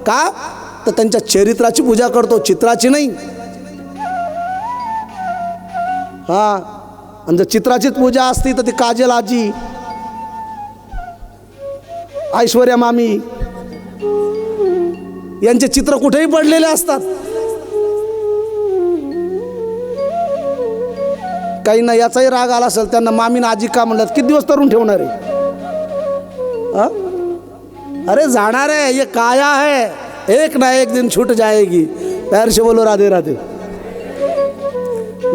का? तर त्यांच्या चरित्राची पूजा करतो, चित्राची नाही. हां, आणि जर चित्राचीच पूजा असती तर ती काजल आजी, ऐश्वर्या मामी यांचे चित्र कुठेही पडलेले असतात. काही ना याचाही राग आला असेल त्यांना, मामीनं आजी का म्हणलं, किती दिवस तरुण ठेवणार आहे? अरे जाणार है, ये काया है, एक ना एक दिन छूट जाएगी. प्यार से बोलो राधे राधे.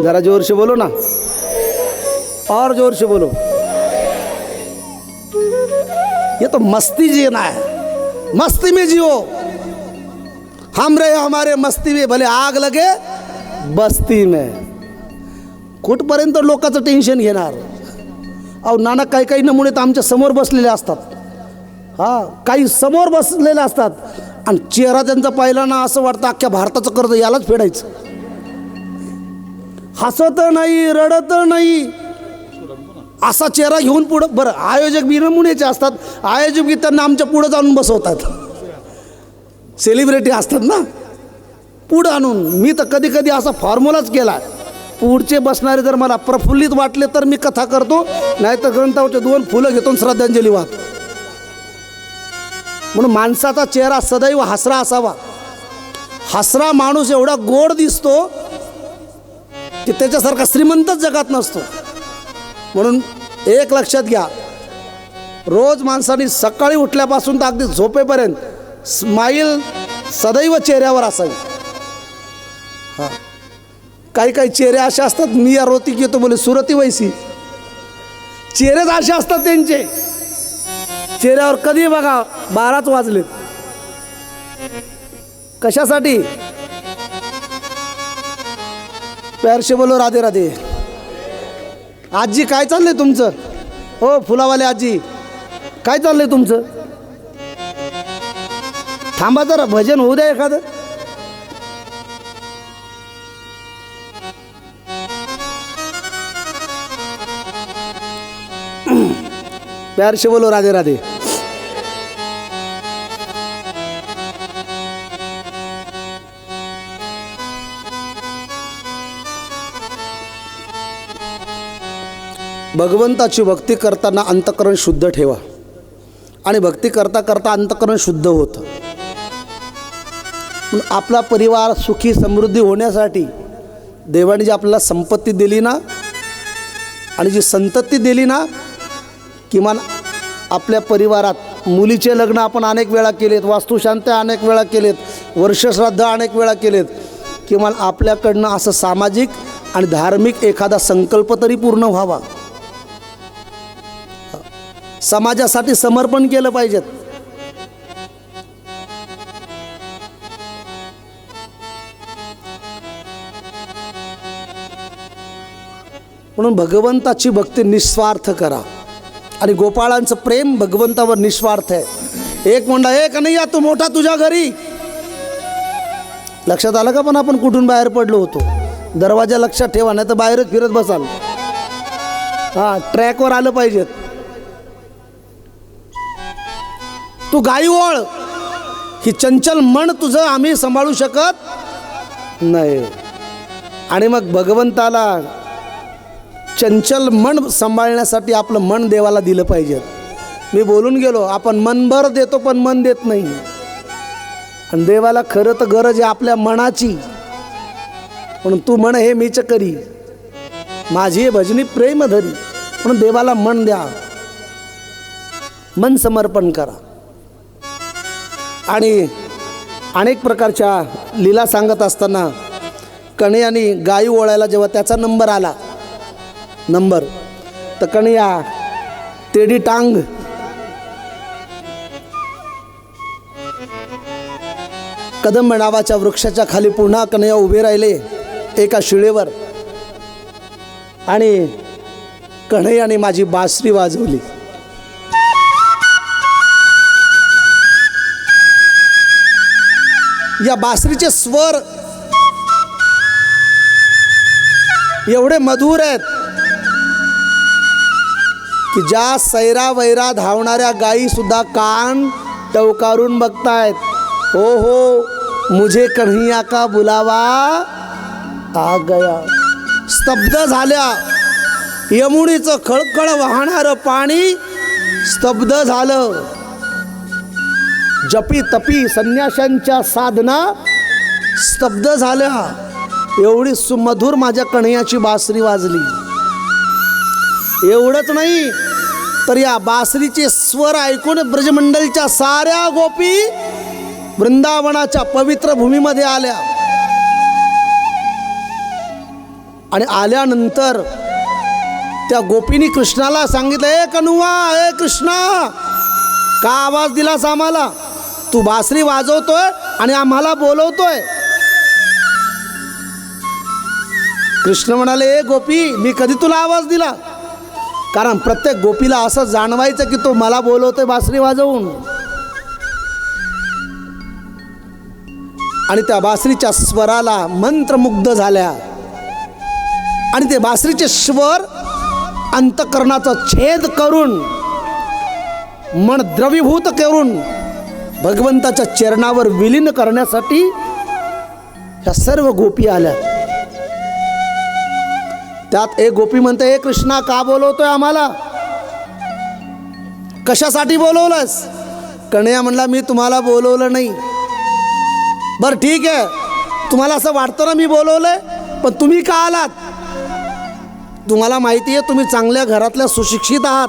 जरा जोर से बोलो ना, और जोर से बोलो. ये तो मस्ती जीना है, मस्ती में जियो. हम रहे हमारे मस्ती में, भले आग लगे बस्ती में. कुठपर्यंत लोकांचं टेन्शन घेणार? अहो नाना, काही काही नमुने तर आमच्या समोर बसलेले असतात. हां, काही समोर बसलेले असतात आणि चेहरा त्यांचा पाहिला ना असं वाटतं अख्ख्या भारताचं कर्ज यालाच फेडायचं. हसत नाही, रडत नाही, असा चेहरा घेऊन पुढं. बरं, आयोजक बी नमुनेचे असतात, आयोजक बी त्यांना आमच्या पुढं जाऊन बसवतात. सेलिब्रिटी असतात ना, पुढं आणून. मी तर कधी कधी असा फॉर्म्युलाच केला, पुढचे बसणारे जर मला प्रफुल्लित वाटले तर मी कथा करतो, नाही तर ग्रंथावरचे 2 फुलं घेतो, श्रद्धांजली वाहतो. म्हणून माणसाचा चेहरा सदैव हसरा असावा. हसरा माणूस एवढा गोड दिसतो की त्याच्यासारखा श्रीमंतच जगात नसतो. म्हणून एक लक्षात घ्या, रोज माणसाने सकाळी उठल्यापासून तर अगदी झोपेपर्यंत स्माईल सदैव चेहऱ्यावर असावी. हां, काही काही चेहरे असे असतात, मी या रोती घेतो बोले सुरती वैसी. चेहरेच असे असतात त्यांचे, चेहऱ्यावर कधी बघा 12च वाजलेत. कशासाठी? प्यार से बोलो राधे राधे. आजी काय चाललंय तुमचं? हो फुलावाले आजी, काय चाललंय तुमचं? थांबा जरा, भजन होऊ द्या एखादं. प्यार से बोलो राधे राधे. भगवंताची भक्ती करताना अंतःकरण शुद्ध ठेवा आणि भक्ती करता करता अंतःकरण शुद्ध होतं. आपला परिवार सुखी समृद्धी होण्यासाठी देवाने जी आपल्याला संपत्ती दिली ना आणि जी संतती दिली ना, किमान आपल्या परिवारात मुलीचे लग्न आपण अनेक वेळा केलेत, वास्तुशांत्या अनेक वेळा केलेत, वर्षश्राद्ध अनेक वेळा केलेत. किमान आपल्याकडनं असं सामाजिक आणि धार्मिक एखादा संकल्प तरी पूर्ण व्हावा. समाजासाठी समर्पण केलं पाहिजेत. म्हणून भगवंताची भक्ती निस्वार्थ करा आणि गोपाळांचं प्रेम भगवंतावर निस्वार्थ आहे. एक म्हणला एक नाही या तू मोठा तुझ्या घरी. लक्षात आलं का? पण आपण कुठून बाहेर पडलो होतो. दरवाजा लक्षात ठेवा, नाही तर बाहेरच फिरत बसाल. हां, ट्रॅकवर आलं पाहिजेत. तू गाई ओळ, ही चंचल मन तुझं आम्ही सांभाळू शकत नाही. आणि मग भगवंताला चंचल मन सांभाळण्यासाठी आपलं मन देवाला दिलं पाहिजे. मी बोलून गेलो, आपण मनभर देतो पण मन देत नाही. आणि देवाला खरं तर गरज आहे आपल्या मनाची. म्हणून तू म्हण हे मीच करी, माझी भजनी प्रेम धरी. म्हणून देवाला मन द्या, मन समर्पण करा. आणि अनेक प्रकारच्या लीला सांगत असताना कणयानी गाई ओळायला जेव्हा त्याचा नंबर आला, तर कणया तेडी टांग कदंब नावाच्या वृक्षाच्या खाली पुन्हा कन्हैया उभे राहिले एका शिळेवर. आणि कन्हैयाने माझी बासरी वाजवली. या बासरीचे स्वर एवढे मधुर आहेत की ज्या सैरा वैरा धावणाऱ्या गायी सुद्धा कान टवकारून बघतायत. हो हो, मुझे कन्हैया का बुलावा आ गया. स्तब्ध झाल्या. यमुनेचं खळखळ वाहणारं पाणी स्तब्ध झालं. जपी तपी संन्याशांच्या साधना स्तब्ध झाल्या. एवढी सुमधुर माझ्या कन्हैयाची बासरी वाजली. एवढंच नाही तर या बासरीचे स्वर ऐकून ब्रजमंडलच्या साऱ्या गोपी वृंदावनाच्या पवित्र भूमीमध्ये आल्या. आणि आल्यानंतर त्या गोपींनी कृष्णाला सांगितलं, ए कन्हुआ, ए कृष्णा, का आवाज दिलास आम्हाला? तू बासरी वाजवतोय आणि आम्हाला बोलवतोय. कृष्ण म्हणाले, ए गोपी, मी कधी तुला आवाज दिला? कारण प्रत्येक गोपीला असं जाणवायचं की तो मला बोलवतोय बासरी वाजवून. आणि त्या बासरीच्या स्वराला मंत्रमुग्ध झाल्या. आणि ते बासरीचे स्वर अंतकरणाचा छेद करून, मन द्रवीभूत करून भगवंताच्या चरणावर विलीन करण्यासाठी ह्या सर्व गोपी आल्या. त्यात एक गोपी म्हणते, हे कृष्णा, का बोलवतोय आम्हाला? कशासाठी बोलवलंस? कन्हैया म्हणला, मी तुम्हाला बोलवलं नाही. बरं ठीक आहे, तुम्हाला असं वाटतं ना मी बोलवलंय, पण तुम्ही का आलात? तुम्हाला माहिती आहे तुम्ही चांगल्या घरातल्या सुशिक्षित आहात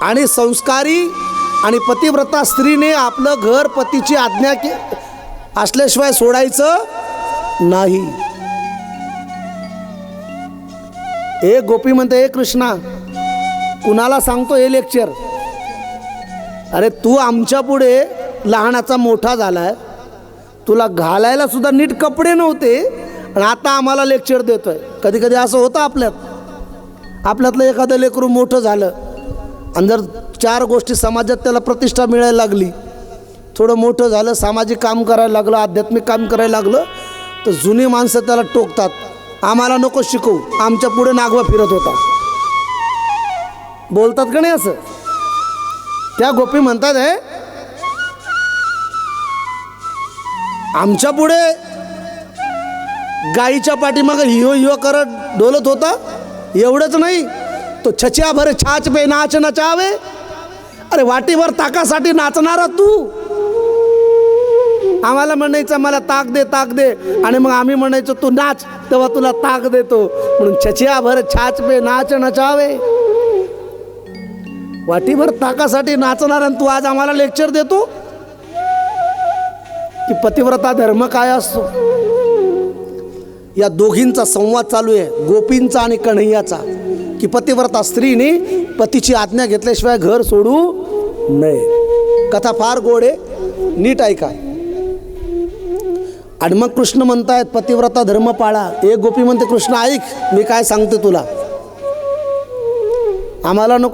आणि संस्कारी आणि पतिव्रता स्त्रीने आपलं घर पतीची आज्ञा असल्याशिवाय सोडायचं नाही. एक गोपी म्हणते, हे कृष्णा, कुणाला सांगतो हे लेक्चर? अरे तू आमच्या पुढे लहानाचा मोठा झालाय, तुला घालायला सुद्धा नीट कपडे नव्हते आणि आता आम्हाला लेक्चर देतोय. कधी कधी असं होतं आपल्यातलं एखादं लेकरू मोठं झालं आणि जर चार गोष्टी समाजात त्याला प्रतिष्ठा मिळायला लागली, थोडं मोठं झालं, सामाजिक काम करायला लागलं, आध्यात्मिक काम करायला लागलं, तर जुनी माणसं त्याला टोकतात, आम्हाला नको शिकवू, आमच्या पुढे नागवा फिरत होता. बोलतात का नाही असं? त्या गोपी म्हणतात, आहे आमच्या पुढे गाईच्या पाठीमागं हियो हियो करत डोलत होता. एवढंच नाही, तो छच्या भर छाछ पे नाच नचावे. अरे वाटीभर ताकासाठी नाचणारा तू. आम्हाला म्हणायचं मला ताक दे, ताक दे, आणि मग आम्ही म्हणायचो तू नाच, तेव्हा तुला ताक देतो. म्हणून छच्या भर छाछ पे नाच नचावे. वाटीभर ताकासाठी नाचणार आणि तू आज आम्हाला लेक्चर देतो की पतिव्रता धर्म काय असतो. या दोघींचा संवाद चालू आहे, गोपींचा आणि कन्हैयाचा, की पतिव्रता स्त्रीने पतीची आज्ञा घेतल्याशिवाय घर सोडू नये. कथा फार गोड आहे, नीट ऐका. आणि मग कृष्ण म्हणतायत पतिव्रता धर्म पाळा. एक गोपी म्हणते, कृष्ण ऐक, मी काय सांगते तुला, आम्हाला नको